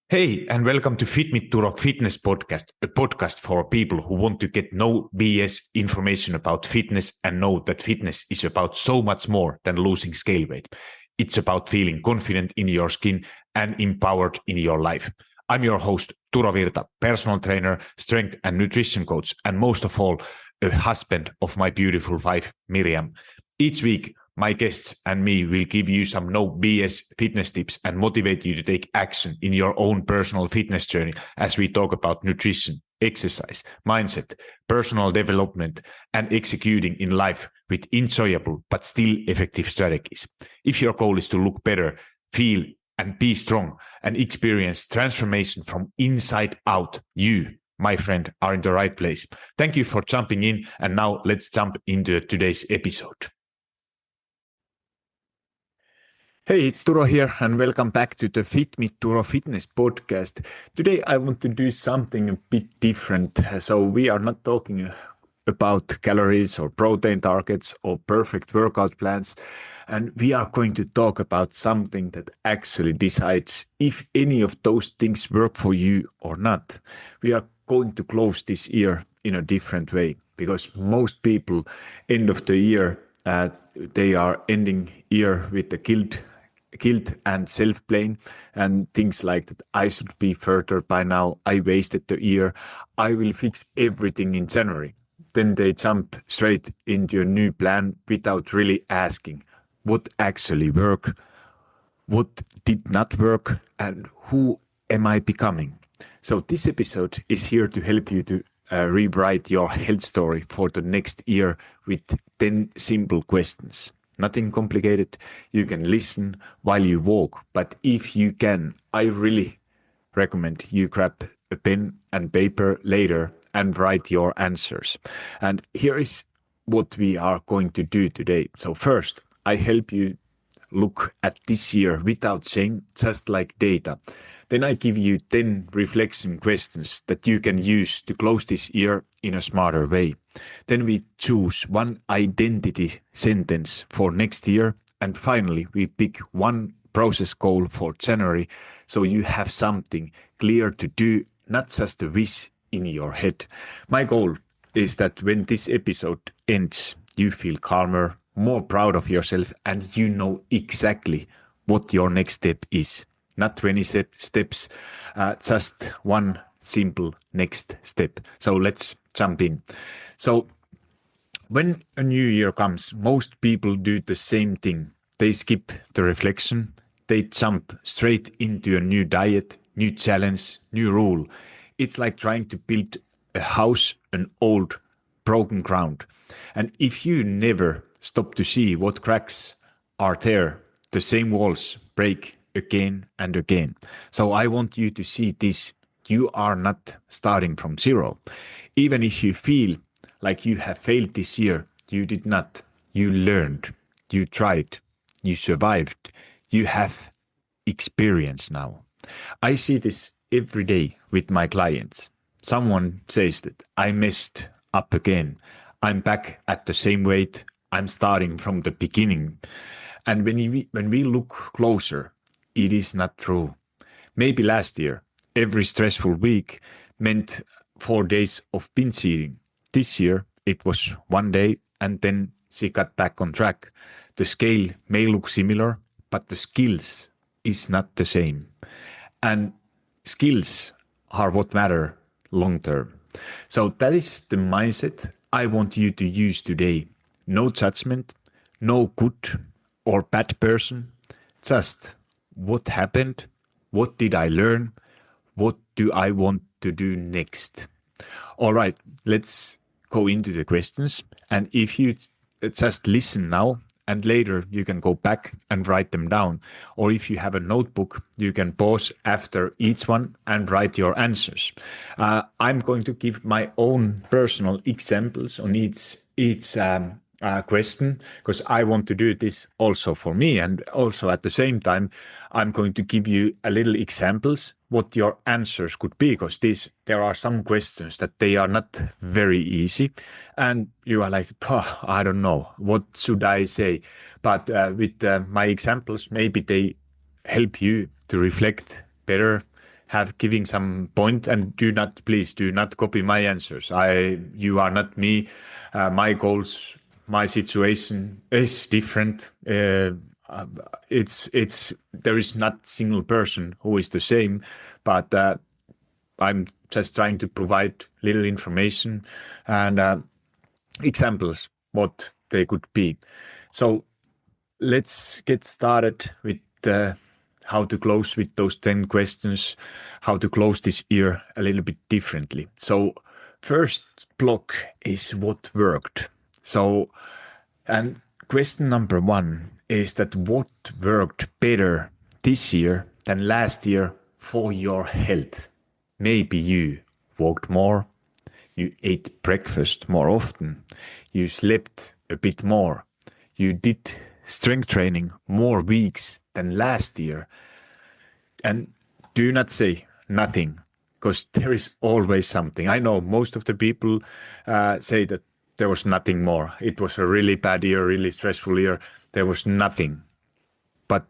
Hey, and welcome to FitMit Fitness Podcast, a podcast for people who want to get no BS information about fitness and know that fitness is about so much more than losing scale weight. It's about feeling confident in your skin and empowered in your life. I'm your host, Turo Virta, personal trainer, strength and nutrition coach, and most of all, a husband of my beautiful wife, Miriam. Each week, my guests and me will give you some no BS fitness tips and motivate you to take action in your own personal fitness journey as we talk about nutrition, exercise, mindset, personal development, and executing in life with enjoyable but still effective strategies. If your goal is to look better, feel and be strong and experience transformation from inside out, you, my friend, are in the right place. Thank you for jumping in, and now let's jump into today's episode. Hey, it's Turo here, and welcome back to the FitMit Fitness Podcast. Today I want to do something a bit different. So we are not talking about calories or protein targets or perfect workout plans. And we are going to talk about something that actually decides if any of those things work for you or not. We are going to close this year in a different way because most people end of the year, they are ending year with the guilt and self-blame and things like that. I should be further by now. I wasted the year. I will fix everything in January. Then they jump straight into a new plan without really asking what actually worked, what did not work, and who am I becoming. So this episode is here to help you to rewrite your health story for the next year with 10 simple questions. Nothing complicated. You can listen while you walk. But if you can, I really recommend you grab a pen and paper later and write your answers. And here is what we are going to do today. So first, I help you look at this year without shame, just like data. Then I give you 10 reflection questions that you can use to close this year in a smarter way. Then we choose one identity sentence for next year. And finally, we pick one process goal for January. So you have something clear to do, not just a wish in your head. My goal is that when this episode ends, you feel calmer, more proud of yourself, and you know exactly what your next step is. Not 20 steps, just one simple next step. So let's jump in. So when a new year comes, most people do the same thing. They skip the reflection. They jump straight into a new diet, new challenge, new rule. It's like trying to build a house on old, broken ground. And if you never stop to see what cracks are there, the same walls break again and again. So I want you to see this. You are not starting from zero. Even if you feel like you have failed this year, you did not. You learned, you tried, you survived, you have experience now. I see this every day with my clients. Someone says that I messed up again. I'm back at the same weight. I'm starting from the beginning. And when we look closer, it is not true. Maybe last year, every stressful week meant 4 days of binge eating. This year, it was 1 day, and then she got back on track. The scale may look similar, but the skills is not the same. And skills are what matter long term. So that is the mindset I want you to use today. No judgment, no good or bad person, just what happened, what did I learn, what do I want to do next. All right, let's go into the questions. And if you just listen now and later you can go back and write them down. Or if you have a notebook, you can pause after each one and write your answers. I'm going to give my own personal examples on each question, because I want to do this also for me. And also at the same time, I'm going to give you a little examples what your answers could be, because there are some questions that they are not very easy. And you are like, oh, I don't know, what should I say? But with my examples, maybe they help you to reflect better, have giving some point, and please do not copy my answers. You are not me. My goals, my situation is different. There is not single person who is the same, but I'm just trying to provide little information and examples what they could be. So let's get started with how to close with those 10 questions, how to close this year a little bit differently. So first block is what worked. So, and question number 1 is that what worked better this year than last year for your health? Maybe you walked more, you ate breakfast more often, you slept a bit more, you did strength training more weeks than last year. And do not say nothing, because there is always something. I know most of the people say that there was nothing more. It was a really bad year, really stressful year. There was nothing. But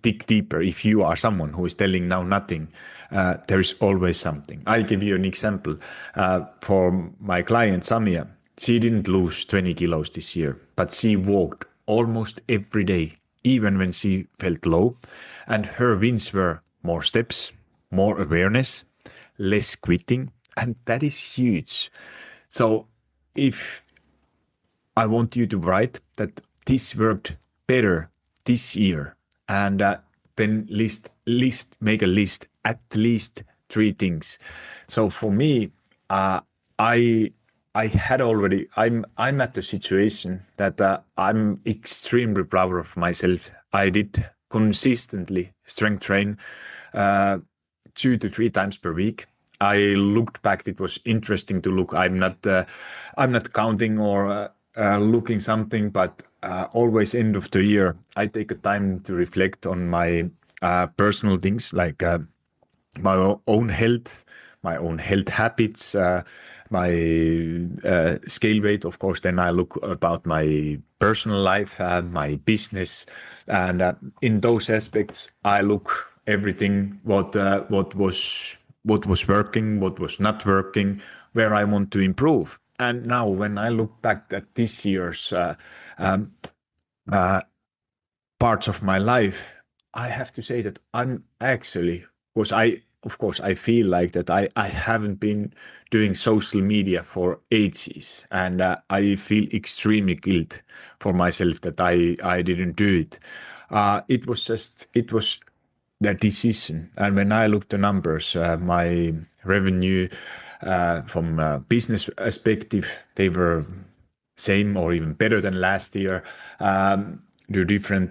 dig deeper. If you are someone who is telling now nothing, there is always something. I'll give you an example. For my client, Samia, she didn't lose 20 kilos this year, but she walked almost every day, even when she felt low. And her wins were more steps, more awareness, less quitting. And that is huge. So if I want you to write that this worked better this year, and then make a list, at least 3 things. So for me, I had already, I'm at the situation that I'm extremely proud of myself. I did consistently strength train 2 to 3 times per week. I looked back. It was interesting to look. I'm not counting or looking something, but always end of the year, I take a time to reflect on my personal things like my own health, my own health habits, my scale weight, of course. Then I look about my personal life, my business, and in those aspects, I look everything what was working, what was not working, where I want to improve. And now, when I look back at this year's parts of my life, I have to say that I'm actually, of course, I feel like that I haven't been doing social media for ages, and I feel extremely guilt for myself that I didn't do it. It was the decision. And when I look the numbers, my revenue from a business perspective, they were same or even better than last year. Do different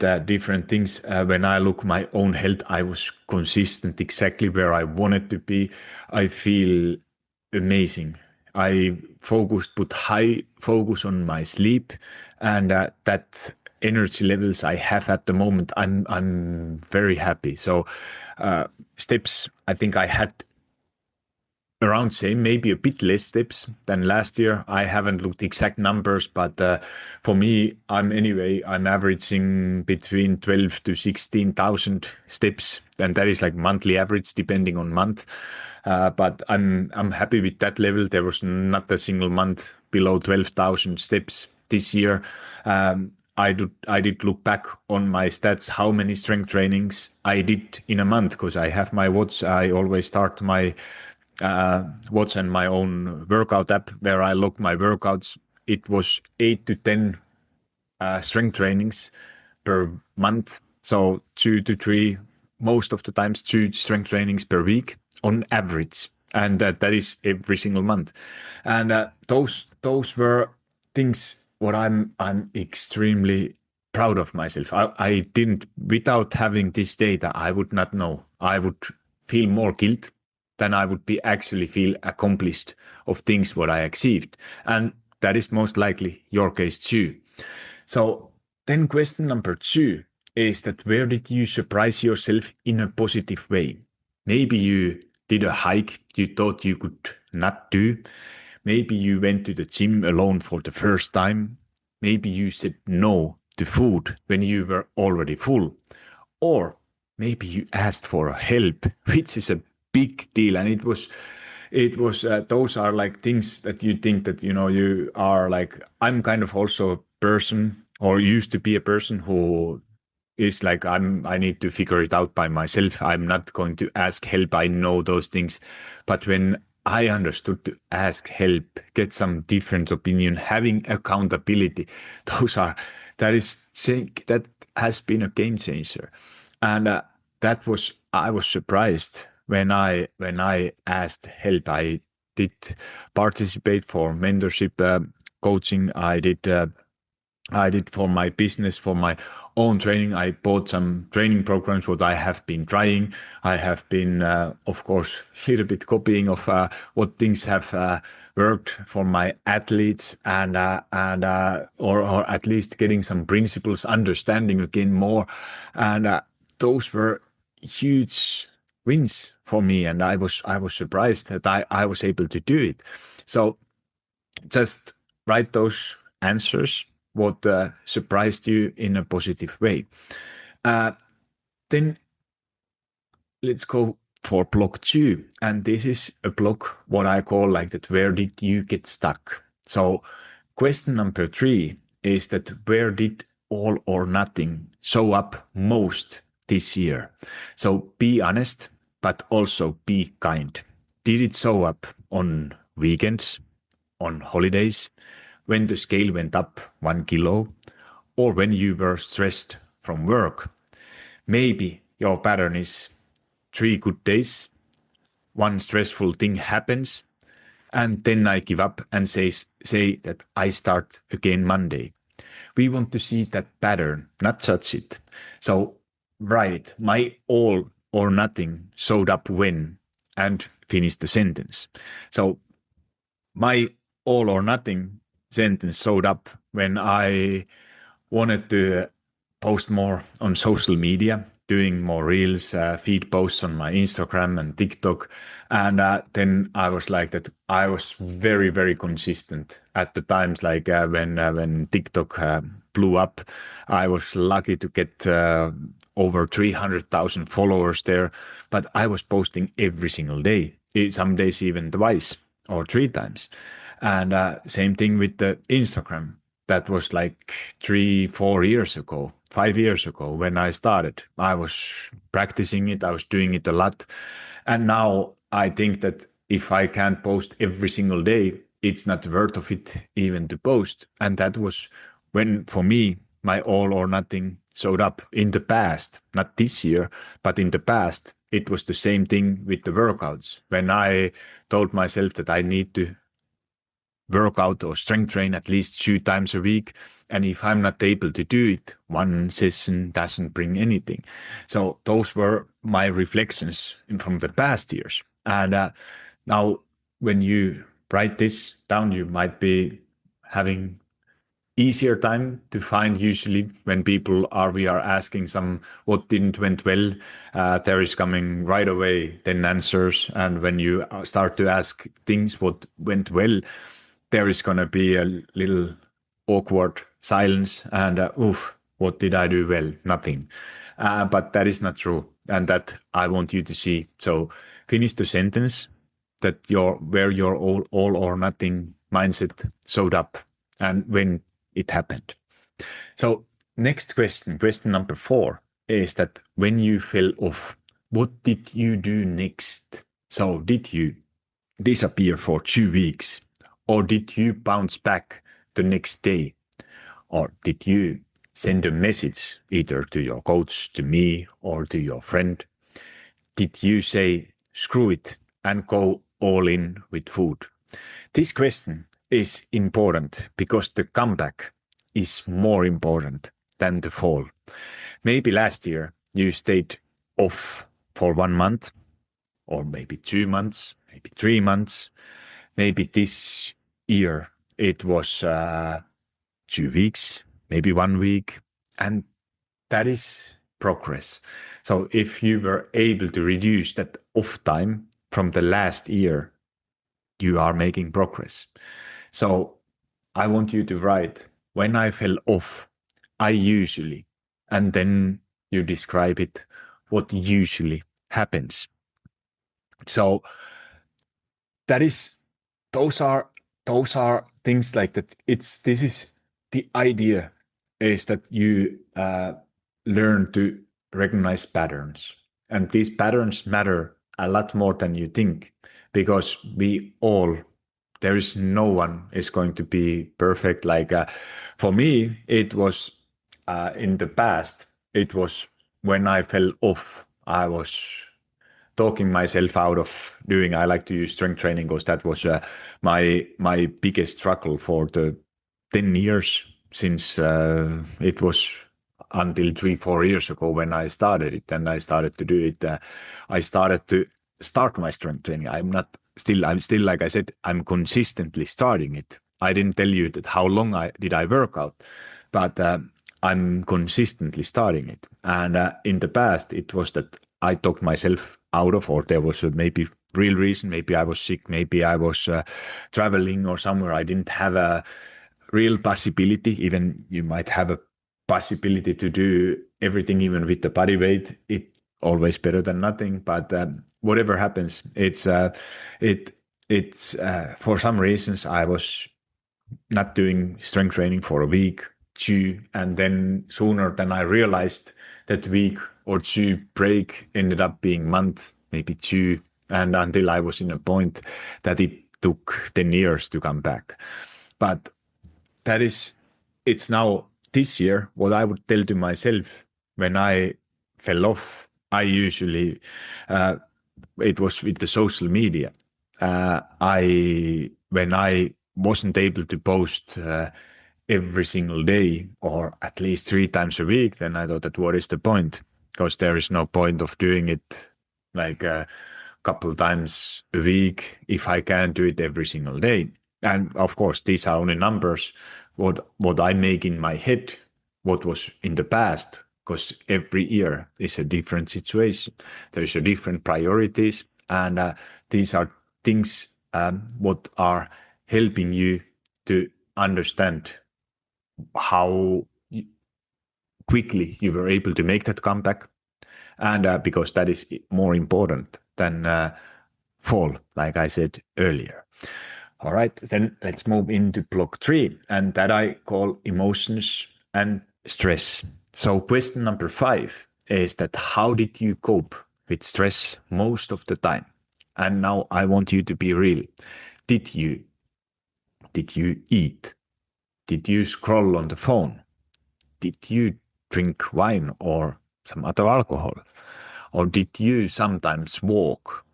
things. When I look my own health, I was consistent exactly where I wanted to be. I feel amazing. I put high focus on my sleep, and that energy levels I have at the moment, I'm very happy. So steps, I think I had around same, maybe a bit less steps than last year. I haven't looked exact numbers, but for me, I'm averaging between 12 to 16,000 steps, and that is like monthly average depending on month. But I'm happy with that level. There was not a single month below 12,000 steps this year. I did look back on my stats, how many strength trainings I did in a month, because I have my watch. I always start my watch and my own workout app where I log my workouts. It was 8 to 10 strength trainings per month. So 2 to 3, most of the times 2 strength trainings per week on average. And that is every single month. And those were things what I'm extremely proud of myself. I didn't, without having this data, I would not know. I would feel more guilt than I would be actually feel accomplished of things what I achieved. And that is most likely your case too. So then question number 2 is that where did you surprise yourself in a positive way? Maybe you did a hike you thought you could not do. Maybe you went to the gym alone for the first time. Maybe you said no to food when you were already full. Or maybe you asked for help, which is a big deal. And those are like things that you think that, you are like, I'm kind of also a person, or used to be a person, who is like, I need to figure it out by myself. I'm not going to ask help. I know those things. But when I understood to ask help, get some different opinion, having accountability, that has been a game changer. And I was surprised when I asked help. I did participate for mentorship coaching. I did for my business, for my own training. I bought some training programs, what I have been trying. I have been, of course, a little bit copying of what things have worked for my athletes, or at least getting some principles, understanding again more. And those were huge wins for me. And I was surprised that I was able to do it. So just write those answers, what surprised you in a positive way. Then let's go for block 2. And this is a block, what I call like that, where did you get stuck? So question number 3 is that, where did all or nothing show up most this year? So be honest, but also be kind. Did it show up on weekends, on holidays, when the scale went up 1 kilo, or when you were stressed from work? Maybe your pattern is 3 good days, 1 stressful thing happens, and then I give up and say that I start again Monday. We want to see that pattern, not judge it. So write it. My all or nothing showed up when, and finish the sentence. So my all or nothing sentence showed up when I wanted to post more on social media, doing more reels, feed posts on my Instagram and TikTok. And then I was like that. I was very, very consistent at the times, like when TikTok blew up. I was lucky to get over 300,000 followers there, but I was posting every single day, some days even twice or 3 times. And same thing with the Instagram. That was like 3-4 years ago, 5 years ago when I started. I was practicing it. I was doing it a lot. And now I think that if I can't post every single day, it's not worth of it even to post. And that was when, for me, my all or nothing showed up in the past, not this year, but in the past. It was the same thing with the workouts. When I told myself that I need to work out or strength train at least 2 times a week. And if I'm not able to do it, 1 session doesn't bring anything. So those were my reflections from the past years. And now when you write this down, you might be having easier time to find. Usually when we are asking some what didn't went well, there is coming right away 10 answers. And when you start to ask things what went well, there is going to be a little awkward silence and what did I do well? Nothing. But that is not true, and that I want you to see. So finish the sentence that where your all or nothing mindset showed up and when it happened. So next question number 4 is that, when you fell off, what did you do next? So did you disappear for 2 weeks? Or did you bounce back the next day? Or did you send a message either to your coach, to me, or to your friend? Did you say, screw it, and go all in with food? This question is important because the comeback is more important than the fall. Maybe last year you stayed off for 1 month, or maybe 2 months, maybe 3 months. Maybe this year it was 2 weeks, maybe 1 week, and that is progress. So if you were able to reduce that off time from the last year, you are making progress. So I want you to write, when I fell off, I usually, and then you describe it, what usually happens. So those are things like that. This is the idea is that you learn to recognize patterns, and these patterns matter a lot more than you think, because there is no one is going to be perfect. Like for me, it was in the past. It was when I fell off. I was talking myself out of doing. I like to use strength training because that was my biggest struggle for the 10 years since it was until 3-4 years ago when I started it, and I started to do it. I started to start my strength training. I'm still, like I said, I'm consistently starting it. I didn't tell you that how long did I work out, but I'm consistently starting it. And in the past, it was that I talked myself out of, or there was a maybe real reason. Maybe I was sick. Maybe I was traveling or somewhere. I didn't have a real possibility. Even you might have a possibility to do everything, even with the body weight. It always better than nothing. But whatever happens, it's for some reasons I was not doing strength training for a week, two, and then sooner than I realized, that week or two break ended up being month, maybe two, and until I was in a point that it took 10 years to come back. But it's now this year what I would tell to myself when I fell off. I usually, it was with the social media. When I wasn't able to post every single day or at least 3 times a week, then I thought that what is the point? Because there is no point of doing it like a couple times a week if I can't do it every single day. And of course, these are only numbers. What I make in my head, what was in the past, because every year is a different situation. There's a different priorities, and these are things what are helping you to understand how quickly you were able to make that comeback, and because that is more important than fall, like I said earlier. All right, then let's move into block 3, and that I call emotions and stress. So question number 5 is that how did you cope with stress most of the time? And now I want you to be real. Did you eat? Did you scroll on the phone? Did you drink wine or some other alcohol? Or did you sometimes walk,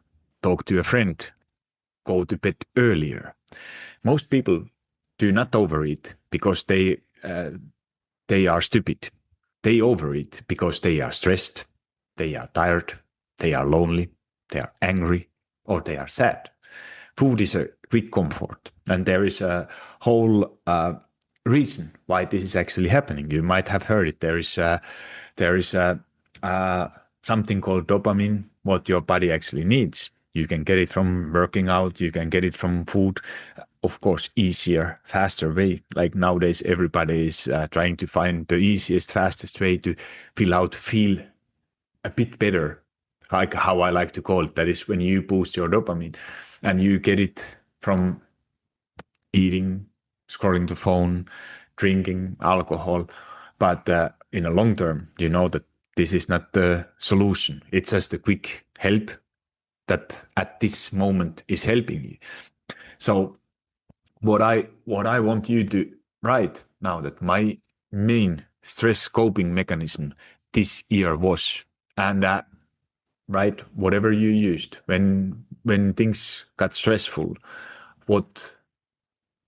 talk to a friend, go to bed earlier? Most people do not overeat because they are stupid. They overeat because they are stressed, they are tired, they are lonely, they are angry, or they are sad. Food is a quick comfort, and there is a whole reason why this is actually happening. You might have heard it. There is something called dopamine, what your body actually needs. You can get it from working out. You can get it from food. Of course, easier, faster way. Like nowadays, everybody is trying to find the easiest, fastest way to feel a bit better, like how I like to call it. That is when you boost your dopamine, and you get it from eating, scrolling the phone, drinking alcohol. But in a long term, you know that this is not the solution. It's just a quick help that at this moment is helping you. So what I want you to write now, that my main stress coping mechanism this year was, and write whatever you used when things got stressful, what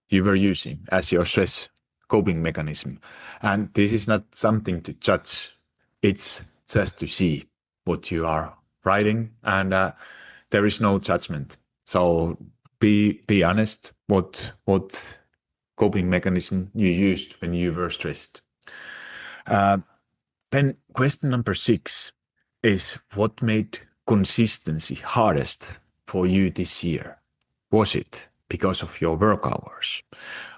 you were using as your stress coping mechanism. And this is not something to judge. It's just to see what you are writing, and there is no judgment. So be honest. What coping mechanism you used when you were stressed? Then question number 6 is, what made consistency hardest for you this year? Was it because of your work hours?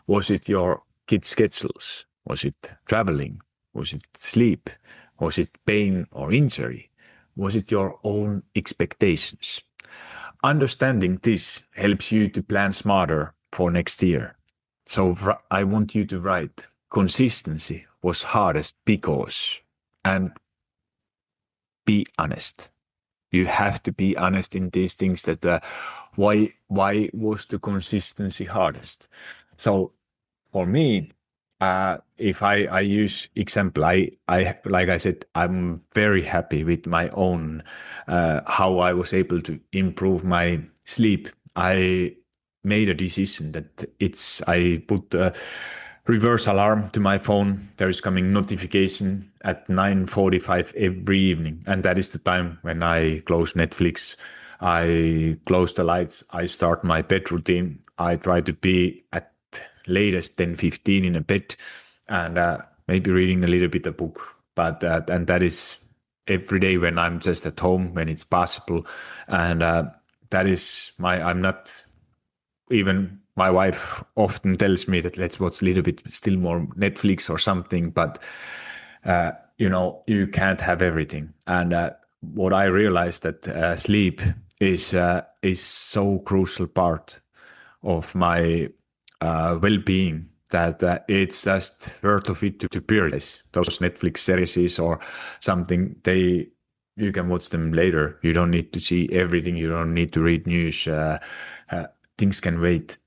Was it your kids' schedules? Was it traveling? Was it sleep? Was it pain or injury? Was it your own expectations? understanding this helps you to plan smarter for next year. So I want you to write consistency was hardest because, and be honest. You have to be honest in these things that why was the consistency hardest? So for me, if I use example, I like I said, I'm very happy with my own how I was able to improve my sleep. I made a decision that I put a reverse alarm to my phone. There is coming notification at 9:45 every evening, and that is the time when I close Netflix. I close the lights. I start my bed routine. I try to be at latest 10:15 in a bed, and maybe reading a little bit a book. But and that is every day when I'm just at home when it's possible, and that is I'm not even. My wife often tells me that let's watch a little bit still more Netflix or something, but you can't have everything. And what I realized that sleep is so crucial part of my well-being that it's just worth of it to prioritize those Netflix series or something. You can watch them later. You don't need to see everything. You don't need to read news. Things can wait.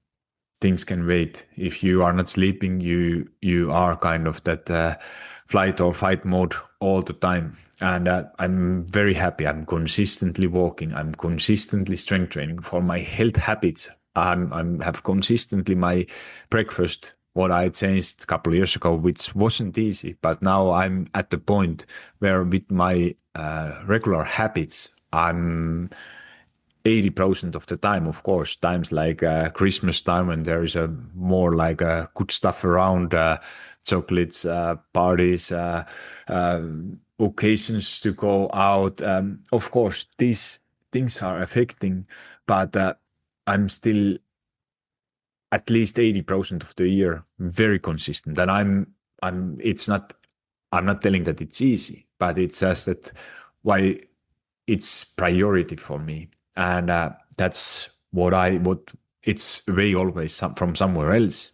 Things can wait. If you are not sleeping, you are kind of that flight or fight mode all the time. And I'm very happy. I'm consistently walking. I'm consistently strength training for my health habits. I'm have consistently my breakfast. What I changed a couple of years ago, which wasn't easy, but now I'm at the point where with my regular habits, I'm 80% of the time, of course, times like Christmas time when there is a more like good stuff around, chocolates, parties, occasions to go out. Of course, these things are affecting, but I'm still at least 80% of the year very consistent. And I'm not telling that it's easy, but it's just that why it's priority for me. And that's what it's way always from somewhere else.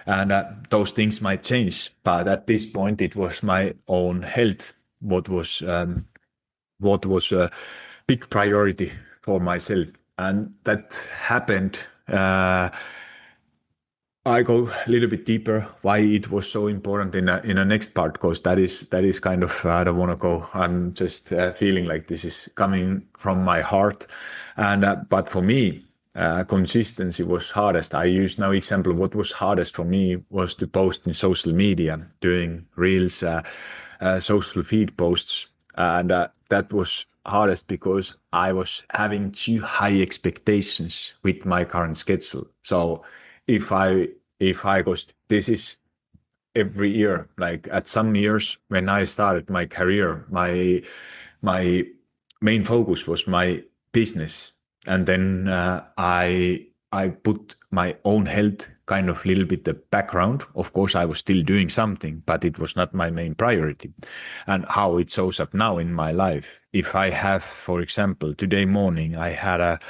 And those things might change, but at this point it was my own health what was a big priority for myself, and that happened. I go a little bit deeper why it was so important in a next part, because that is kind of I don't want to go. I'm just feeling like this is coming from my heart, and but for me, consistency was hardest. I use now example. What was hardest for me was to post in social media, doing reels, social feed posts, and that was hardest because I was having too high expectations with my current schedule. So if I goes, this is every year. Like at some years when I started my career, my main focus was my business, and then I put my own health kind of little bit the background. Of course, I was still doing something, but it was not my main priority. And how it shows up now in my life. If I have, for example, today morning, I had a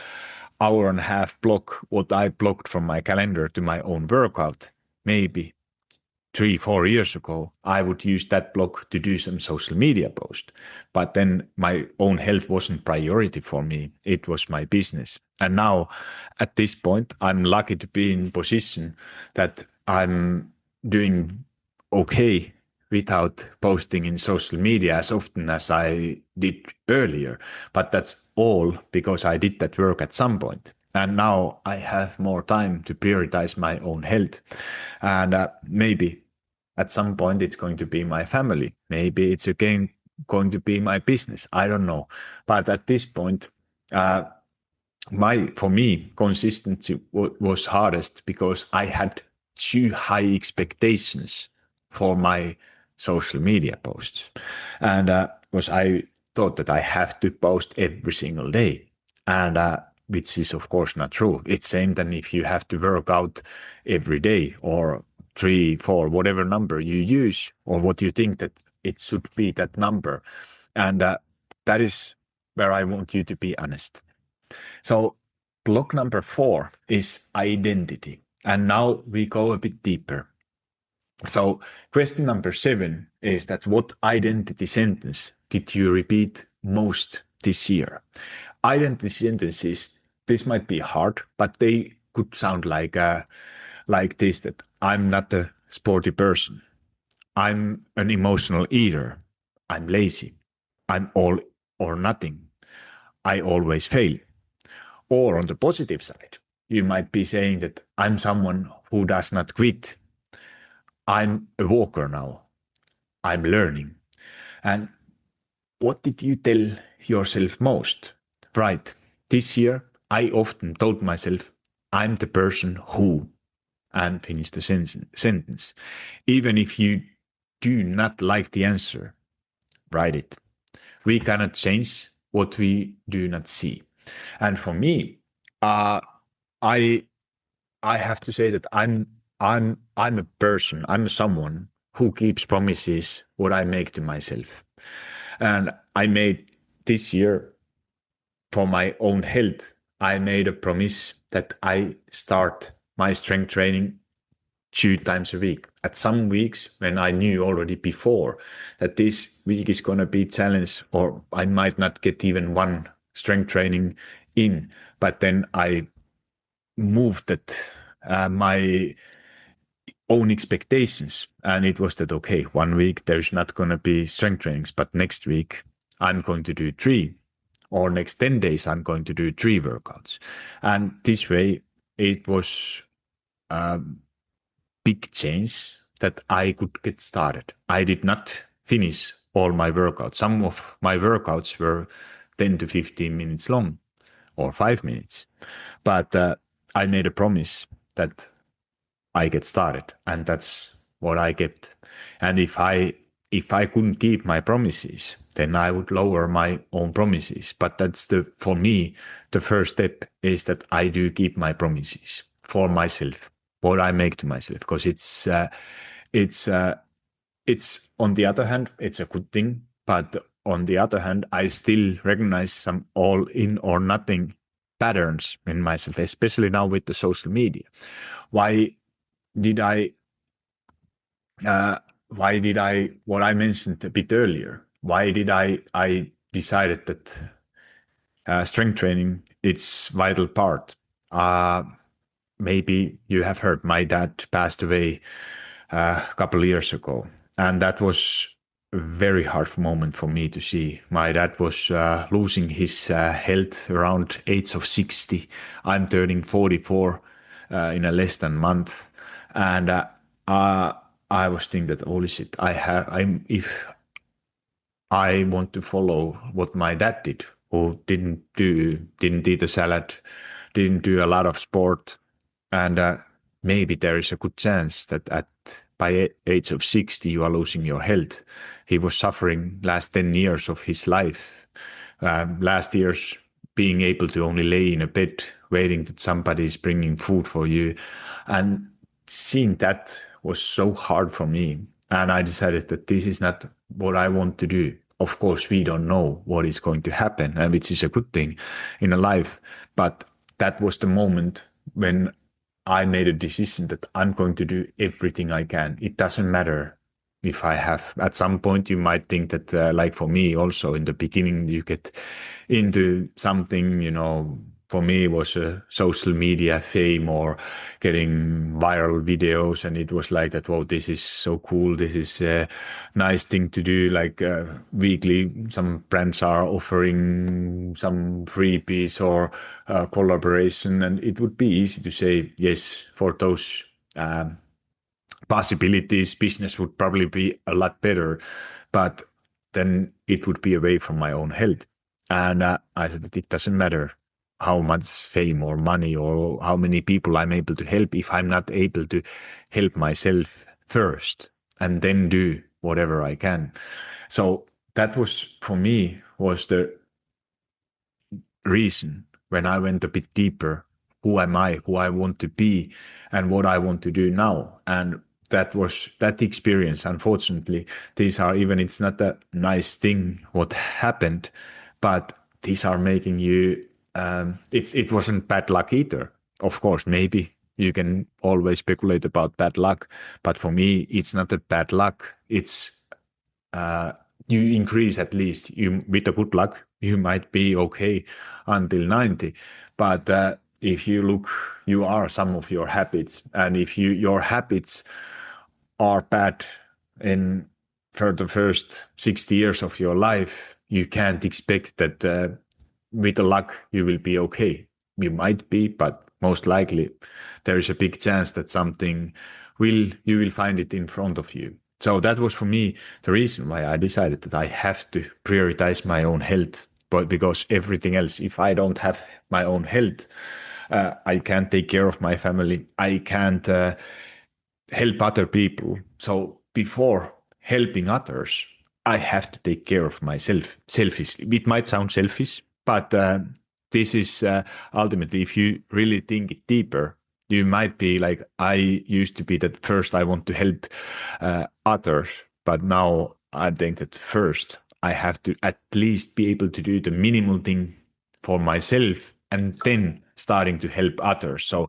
hour and a half block, what I blocked from my calendar to my own workout. Maybe 3-4 years ago, I would use that block to do some social media post. But then my own health wasn't priority for me. It was my business. And now at this point, I'm lucky to be in position that I'm doing okay without posting in social media as often as I did earlier. But that's all because I did that work at some point. And now I have more time to prioritize my own health. And maybe at some point it's going to be my family. Maybe it's again going to be my business. I don't know. But at this point, for me, consistency was hardest because I had too high expectations for my social media posts. And because I thought that I have to post every single day. And which is of course not true. It's same than if you have to work out every day or 3, 4, whatever number you use or what you think that it should be that number. And that is where I want you to be honest. So block number 4 is identity. And now we go a bit deeper. So question number 7 is that what identity sentence did you repeat most this year? Identity sentences, this might be hard, but they could sound like this, that I'm not a sporty person. I'm an emotional eater. I'm lazy. I'm all or nothing. I always fail. Or on the positive side, you might be saying that I'm someone who does not quit. I'm a walker now. I'm learning. And what did you tell yourself most? Right. This year, I often told myself, I'm the person who, and finish the sentence. Even if you do not like the answer, write it. We cannot change what we do not see. And for me, I I have to say that I'm a person, I'm someone who keeps promises what I make to myself. And I made this year for my own health, I made a promise that I start my strength training 2 times a week. At some weeks when I knew already before that this week is going to be challenge or I might not get even one strength training in, but then I moved that my own expectations, and it was that okay, 1 week there's not going to be strength trainings, but next week I'm going to do 3, or next 10 days I'm going to do 3 workouts. And this way it was a big change that I could get started. I did not finish all my workouts. Some of my workouts were 10 to 15 minutes long or 5 minutes, but I made a promise that I get started, and that's what I kept. And if I couldn't keep my promises, then I would lower my own promises. But that's for me, the first step is that I do keep my promises for myself, what I make to myself, because it's on the other hand, it's a good thing, but on the other hand, I still recognize some all in or nothing patterns in myself, especially now with the social media. Why did I what I mentioned a bit earlier, why did I decided that strength training it's vital part? Maybe you have heard my dad passed away a couple of years ago, and that was a very hard moment for me to see. My dad was losing his health around age of 60. I'm turning 44 in a less than month, and I was thinking that holy shit, if I want to follow what my dad did, who didn't eat a salad, didn't do a lot of sport, and maybe there is a good chance that by age of 60 you are losing your health. He was suffering last 10 years of his life. Last year's being able to only lay in a bed waiting that somebody is bringing food for you, and seeing that was so hard for me. And I decided that this is not what I want to do. Of course, we don't know what is going to happen, and which is a good thing in a life. But that was the moment when I made a decision that I'm going to do everything I can. It doesn't matter if I have, at some point, you might think that, like for me also in the beginning, you get into something, for me it was a social media fame or getting viral videos. And it was like that, whoa, this is so cool. This is a nice thing to do. Like weekly, some brands are offering some freebies or collaboration. And it would be easy to say yes for those possibilities. Business would probably be a lot better, but then it would be away from my own health. And I said that it doesn't matter how much fame or money or how many people I'm able to help if I'm not able to help myself first and then do whatever I can. So that was, for me, was the reason when I went a bit deeper. Who am I, who I want to be, and what I want to do now. And that was that experience. Unfortunately, it's not a nice thing what happened, but these are making you it wasn't bad luck either. Of course, maybe you can always speculate about bad luck, but for me, it's not a bad luck. It's you increase at least. You with the good luck, you might be okay until 90, but if you look, you are some of your habits, and if your habits are bad in for the first 60 years of your life, you can't expect that with the luck you will be okay. You might be, but most likely there is a big chance that something you will find it in front of you. So that was for me the reason why I decided that I have to prioritize my own health, but because everything else, if I don't have my own health, I can't take care of my family. I can't help other people. So before helping others, I have to take care of myself selfishly. It might sound selfish, but this is ultimately, if you really think it deeper, you might be like, I used to be that first I want to help others, but now I think that first I have to at least be able to do the minimal thing for myself and then starting to help others. So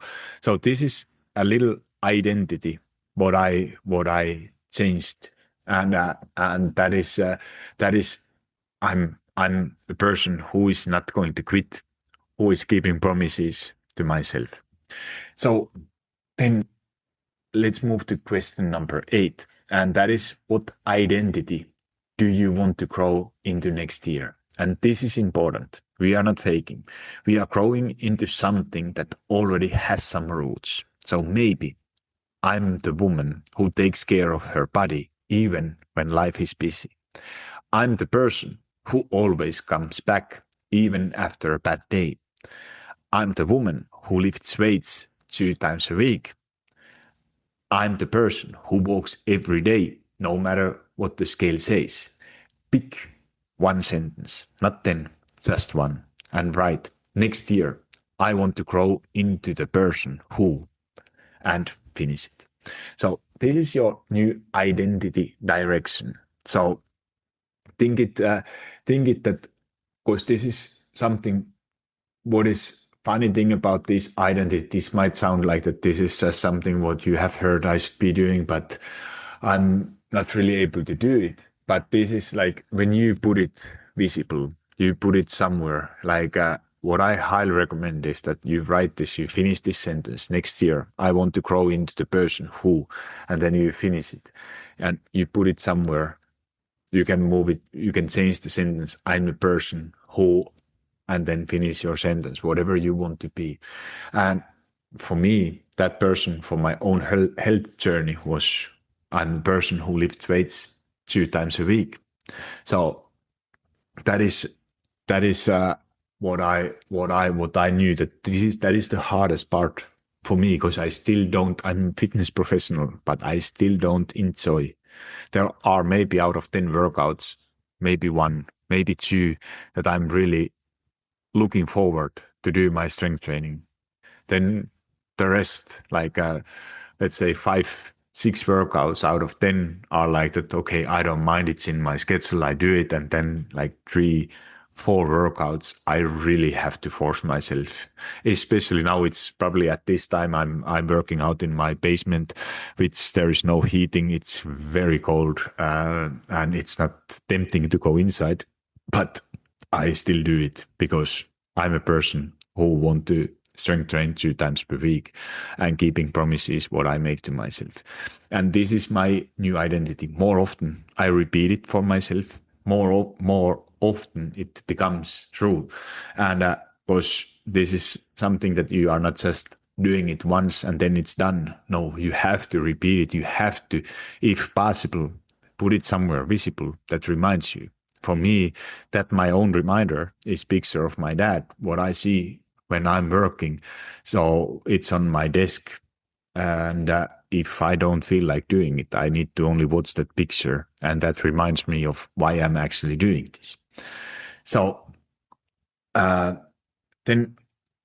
this is a little identity what I changed, and that is I'm a person who is not going to quit, who is keeping promises to myself. So then let's move to question number 8, and that is, what identity do you want to grow into next year? And this is important. We are not faking. We are growing into something that already has some roots. So maybe I'm the woman who takes care of her body even when life is busy. I'm the person who always comes back even after a bad day. I'm the woman who lifts weights 2 times a week. I'm the person who walks every day, no matter what the scale says. Pick one sentence, not 10, just one. And write, next year, I want to grow into the person who, and finish it. So this is your new identity direction. So think it that, because this is something, what is funny thing about this identity, this might sound like that this is something what you have heard I should be doing, but I'm not really able to do it. But this is like when you put it visible, you put it somewhere, like what I highly recommend is that you write this, you finish this sentence, next year, I want to grow into the person who, and then you finish it and you put it somewhere. You can move it, you can change the sentence, I'm the person who, and then finish your sentence, whatever you want to be. And for me, that person for my own health journey was, I'm the person who lifts weights 2 times a week. So that is what I knew, that that is the hardest part for me, because I still don't, I'm a fitness professional, but I still don't enjoy. There are maybe out of 10 workouts, maybe 1, maybe 2 that I'm really looking forward to do my strength training. Then the rest, like let's say 5, 6 workouts out of 10 are like that. Okay, I don't mind. It's in my schedule. I do it. And then like 3, 4 workouts, I really have to force myself. Especially now, it's probably at this time I'm working out in my basement, which there is no heating. It's very cold, and it's not tempting to go inside, but I still do it because I'm a person who want to strength train 2 times per week and keeping promises what I make to myself. And this is my new identity. More often I repeat it for myself, more often it becomes true. And because this is something that you are not just doing it once and then it's done. No, you have to repeat it. You have to, if possible, put it somewhere visible that reminds you. For me, that my own reminder is picture of my dad, what I see when I'm working. So it's on my desk. And if I don't feel like doing it, I need to only watch that picture. And that reminds me of why I'm actually doing this. So then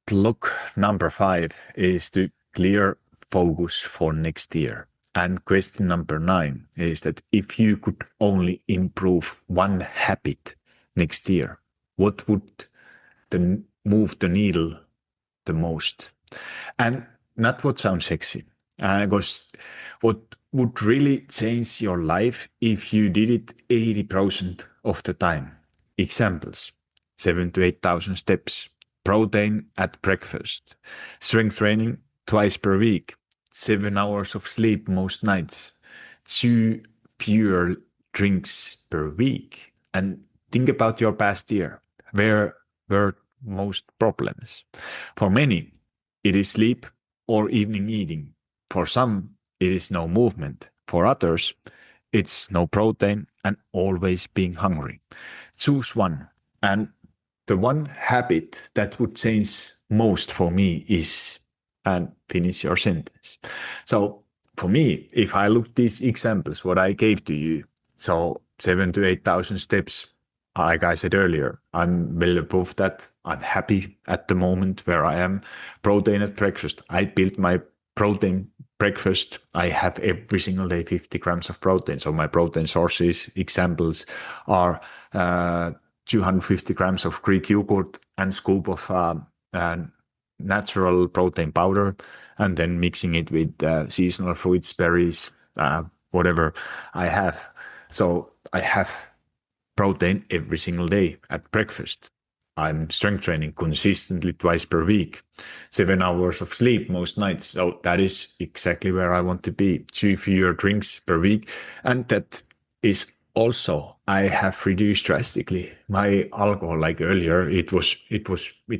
block number 5 is to clear focus for next year. And question number 9 is that if you could only improve one habit next year, what would the move the needle the most. And not what sounds sexy, because what would really change your life if you did it 80% of the time. Examples: 7 to 8,000 steps, protein at breakfast, strength training twice per week, 7 hours of sleep most nights, 2 pure drinks per week. And think about your past year. Where were most problems? For many, it is sleep or evening eating. For some, it is no movement. For others, it's no protein and always being hungry. Choose one. And the one habit that would change most for me is, and finish your sentence. So for me, if I look these examples, what I gave to you, so 7 to 8,000 steps, like I said earlier, I'm well above that. I'm happy at the moment where I am. Protein at breakfast. I built my protein breakfast. I have every single day 50 grams of protein. So my protein sources, examples are 250 grams of Greek yogurt and scoop of natural protein powder, and then mixing it with seasonal fruits, berries, whatever I have. So I have protein every single day at breakfast. I'm strength training consistently twice per week, 7 hours of sleep most nights. So that is exactly where I want to be. 2 fewer drinks per week. And that is also, I have reduced drastically my alcohol. Like earlier, it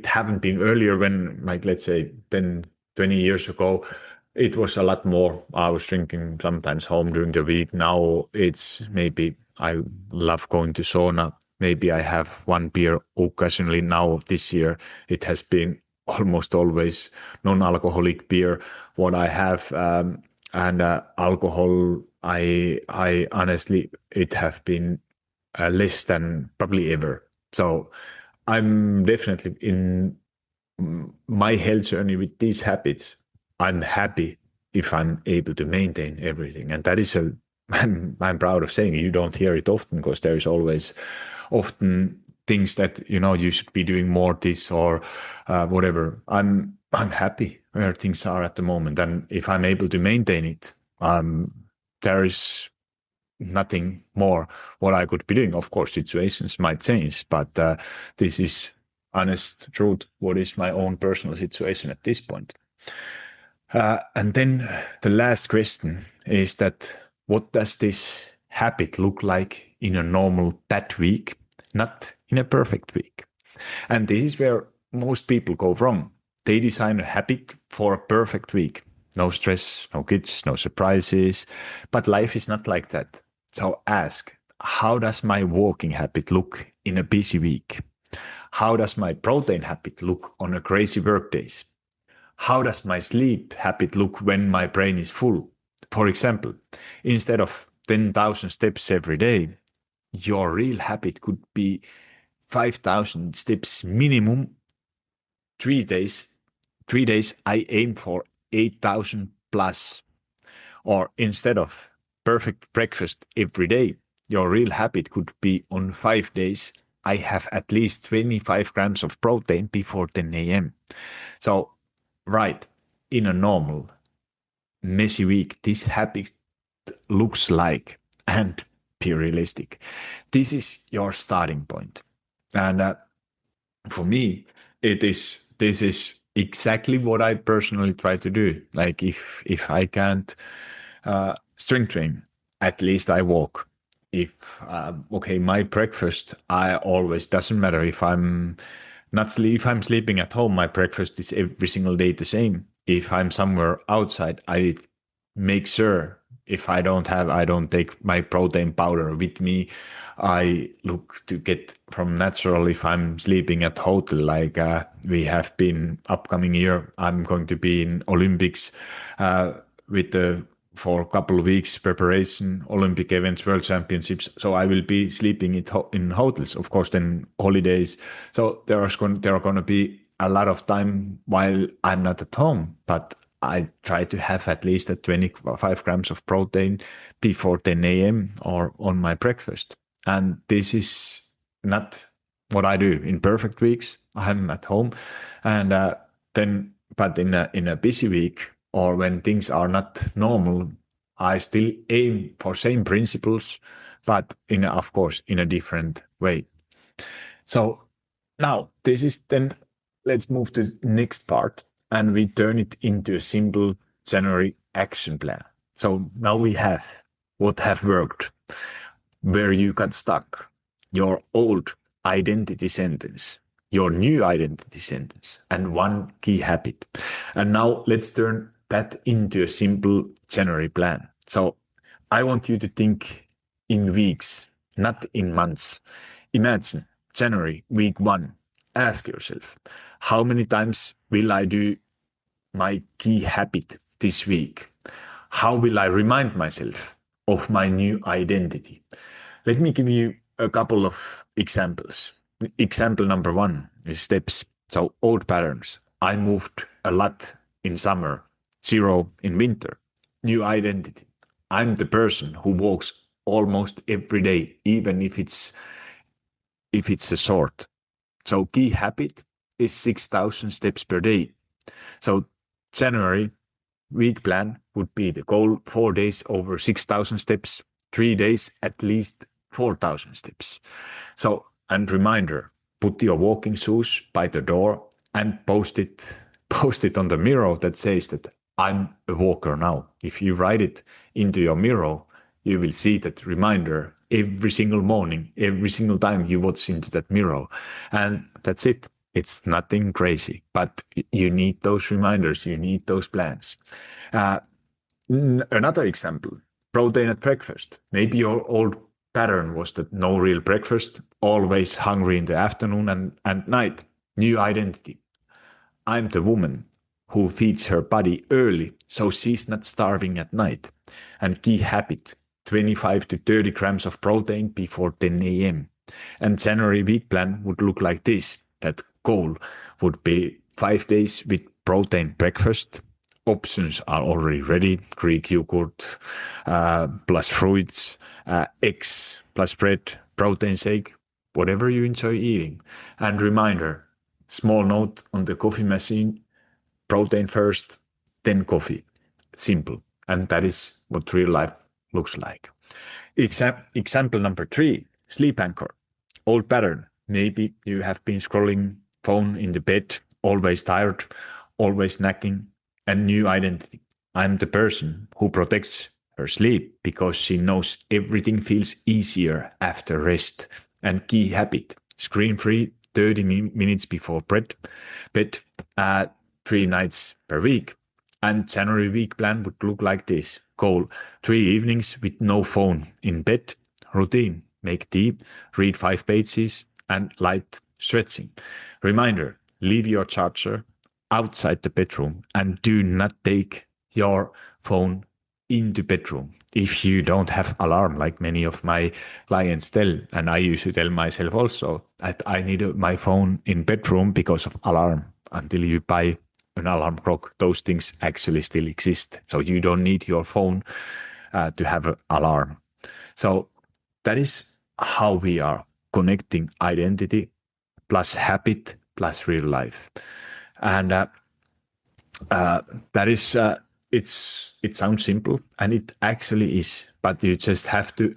haven't been earlier when, like, let's say 10, 20 years ago, it was a lot more. I was drinking sometimes home during the week. Now it's maybe I love going to sauna. Maybe I have one beer occasionally. Now this year it has been almost always non-alcoholic beer. What I have and alcohol, I honestly it have been less than probably ever. So I'm definitely in my health journey with these habits. I'm happy if I'm able to maintain everything. And that is I'm proud of saying. You don't hear it often because there is always often things that, you should be doing more this or whatever. I'm happy where things are at the moment. And if I'm able to maintain it, there is nothing more what I could be doing. Of course, situations might change, but this is honest truth. What is my own personal situation at this point? And then the last question is that what does this habit look like in a normal bad week, not in a perfect week? And this is where most people go wrong. They design a habit for a perfect week. No stress, no kids, no surprises. But life is not like that. So ask, how does my walking habit look in a busy week? How does my protein habit look on a crazy work days? How does my sleep habit look when my brain is full? For example, instead of 10,000 steps every day, your real habit could be 5,000 steps minimum. 3 days, 3 days, I aim for 8,000 plus. Or instead of perfect breakfast every day, your real habit could be on 5 days, I have at least 25 grams of protein before 10 a.m. So, right, in a normal, messy week, this habit looks like, and be realistic. This is your starting point. And for me, this is exactly what I personally try to do. Like if I can't strength train, at least I walk. If okay, my breakfast, I always doesn't matter if I'm not sleep. If I'm sleeping at home, my breakfast is every single day the same. If I'm somewhere outside, I make sure if I don't take my protein powder with me. I look to get from natural if I'm sleeping at hotel, like we have been upcoming year. I'm going to be in Olympics with the for a couple of weeks preparation, Olympic events, World Championships. So I will be sleeping in hotels, of course, then holidays. So there are going to be a lot of time while I'm not at home, but I try to have at least a 25 grams of protein before 10 a.m. or on my breakfast. And this is not what I do. In perfect weeks, I'm at home, and but in a busy week or when things are not normal, I still aim for same principles, but of course in a different way. So now this is then, let's move to the next part, and we turn it into a simple January action plan. So now we have what have worked, where you got stuck, your old identity sentence, your new identity sentence, and one key habit. And now let's turn that into a simple January plan. So I want you to think in weeks, not in months. Imagine January, week 1. Ask yourself, how many times will I do my key habit this week? How will I remind myself of my new identity? Let me give you a couple of examples. Example number 1 is steps. So old patterns. I moved a lot in summer, 0 in winter. New identity. I'm the person who walks almost every day, even if it's a short. So key habit is 6,000 steps per day. So January week plan would be the goal: 4 days over 6,000 steps, 3 days at least 4,000 steps. So, and reminder, put your walking shoes by the door and post it on the mirror that says that I'm a walker now. If you write it into your mirror, you will see that reminder every single morning, every single time you watch into that mirror. And that's it. It's nothing crazy, but you need those reminders. You need those plans. Another example, protein at breakfast. Maybe your old pattern was that no real breakfast, always hungry in the afternoon and night. New identity. I'm the woman who feeds her body early so she's not starving at night. And key habit, 25 to 30 grams of protein before 10 a.m. And January week plan would look like this. That goal would be 5 days with protein breakfast. Options are already ready: Greek yogurt plus fruits, eggs plus bread, protein shake, whatever you enjoy eating. And reminder, small note on the coffee machine: protein first, then coffee. Simple. And that is what real life looks like. Example number 3, sleep anchor. Old pattern. Maybe you have been scrolling phone in the bed, always tired, always snacking. And new identity. I'm the person who protects her sleep because she knows everything feels easier after rest. And key habit, screen free 30 minutes before bed, 3 nights per week. And January week plan would look like this. Goal, 3 evenings with no phone in bed. Routine, make tea, read 5 pages, and light stretching. Reminder, leave your charger outside the bedroom and do not take your phone into bedroom. If you don't have alarm, like many of my clients tell, and I used to tell myself also, that I need my phone in bedroom because of alarm. Until you buy an alarm clock, those things actually still exist. So you don't need your phone to have an alarm. So that is how we are connecting identity plus habit plus real life. And that is, it sounds simple, and it actually is, but you just have to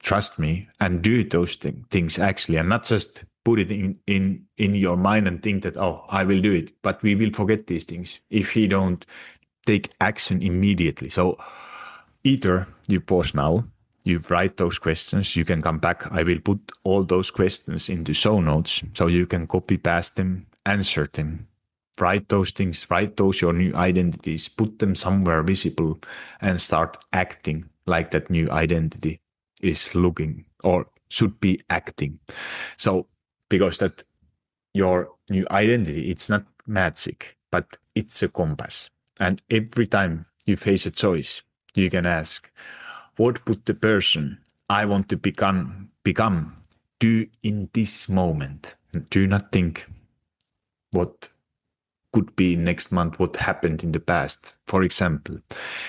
trust me and do those things actually, and not just put it in your mind and think that, oh, I will do it, but we will forget these things if you don't take action immediately. So either you pause now, you write those questions, you can come back. I will put all those questions into show notes so you can copy paste them, answer them. Write those things, write those your new identities, put them somewhere visible, and start acting like that new identity is looking or should be acting. So, because that your new identity, it's not magic, but it's a compass. And every time you face a choice, you can ask, what would the person I want to become do in this moment? And do not think what could be next month, what happened in the past. For example,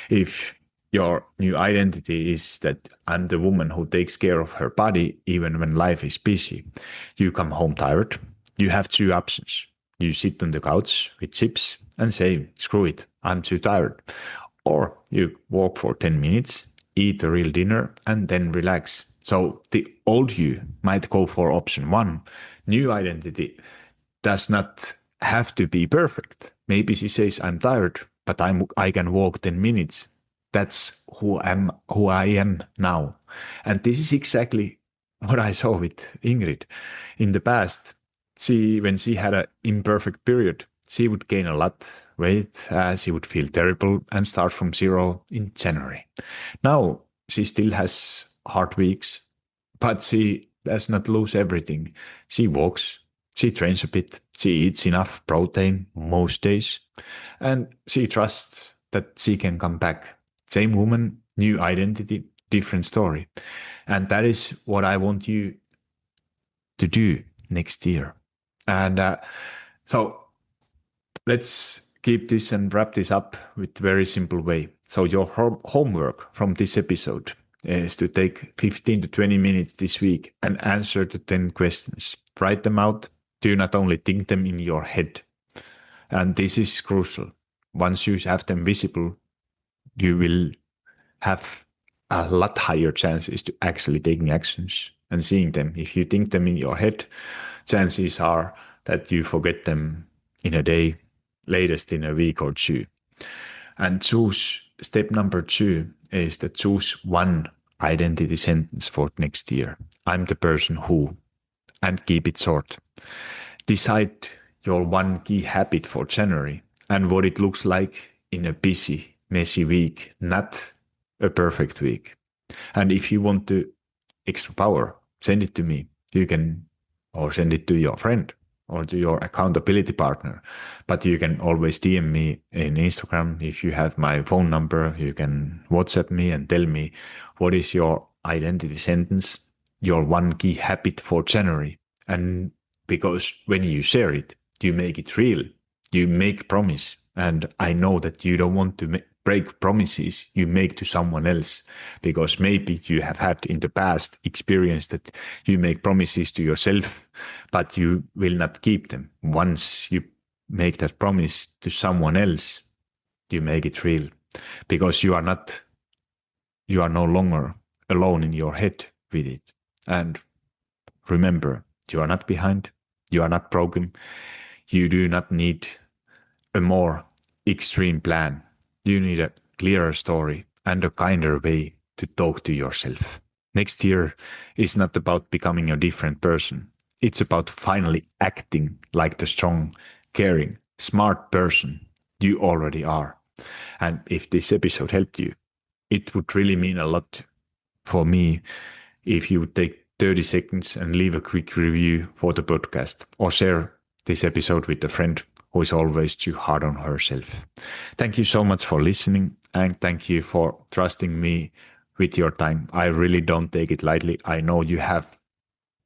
if Your new identity is that I'm the woman who takes care of her body even when life is busy. You come home tired. You have two options. You sit on the couch with chips and say, screw it, I'm too tired. Or you walk for 10 minutes, eat a real dinner, and then relax. So the old you might go for option one. New identity does not have to be perfect. Maybe she says, I'm tired, but I can walk 10 minutes. That's who I am now. And this is exactly what I saw with Ingrid. In the past, when she had an imperfect period, she would gain a lot weight, she would feel terrible and start from zero in January. Now she still has hard weeks, but she does not lose everything. She walks, she trains a bit, she eats enough protein most days, and she trusts that she can come back. Same woman, new identity, different story. And that is what I want you to do next year. And so let's keep this and wrap this up with very simple way. So your homework from this episode is to take 15 to 20 minutes this week and answer the 10 questions. Write them out. Do not only think them in your head. And this is crucial. Once you have them visible, you will have a lot higher chances to actually taking actions and seeing them. If you think them in your head, chances are that you forget them in a day, latest in a week or two. And choose step number 2 is to choose one identity sentence for next year. I'm the person who, and keep it short. Decide your one key habit for January and what it looks like in a busy, messy week, not a perfect week. And if you want to extra power, send it to me. You can, or send it to your friend or to your accountability partner. But you can always DM me in Instagram. If you have my phone number, you can WhatsApp me and tell me what is your identity sentence, your one key habit for January. And because when you share it, you make it real. You make promise. And I know that you don't want to break promises you make to someone else, because maybe you have had in the past experience that you make promises to yourself, but you will not keep them. Once you make that promise to someone else, you make it real, because you are no longer alone in your head with it. And remember, you are not behind, you are not broken, you do not need a more extreme plan. You need a clearer story and a kinder way to talk to yourself. Next year is not about becoming a different person. It's about finally acting like the strong, caring, smart person you already are. And if this episode helped you, it would really mean a lot for me if you would take 30 seconds and leave a quick review for the podcast, or share this episode with a friend who is always too hard on herself. Thank you so much for listening, and thank you for trusting me with your time. I really don't take it lightly. I know you have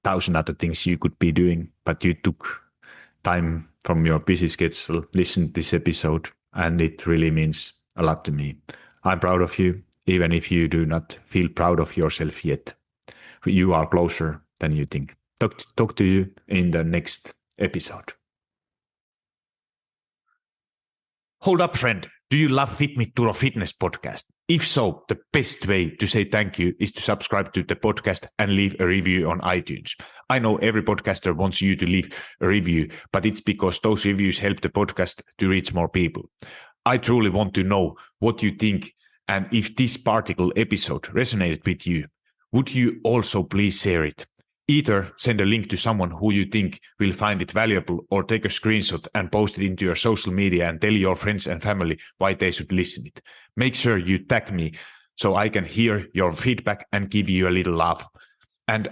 1,000 other things you could be doing, but you took time from your busy schedule, listen to this episode, and it really means a lot to me. I'm proud of you, even if you do not feel proud of yourself yet. You are closer than you think. Talk to you in the next episode. Hold up, friend. Do you love Fit Me Turo Fitness podcast? If so, the best way to say thank you is to subscribe to the podcast and leave a review on iTunes. I know every podcaster wants you to leave a review, but it's because those reviews help the podcast to reach more people. I truly want to know what you think, and if this particular episode resonated with you, would you also please share it? Either send a link to someone who you think will find it valuable, or take a screenshot and post it into your social media and tell your friends and family why they should listen it. Make sure you tag me so I can hear your feedback and give you a little love. And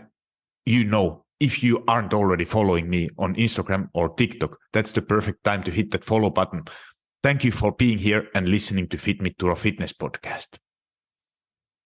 if you aren't already following me on Instagram or TikTok, that's the perfect time to hit that follow button. Thank you for being here and listening to Fit Me Turo Fitness podcast.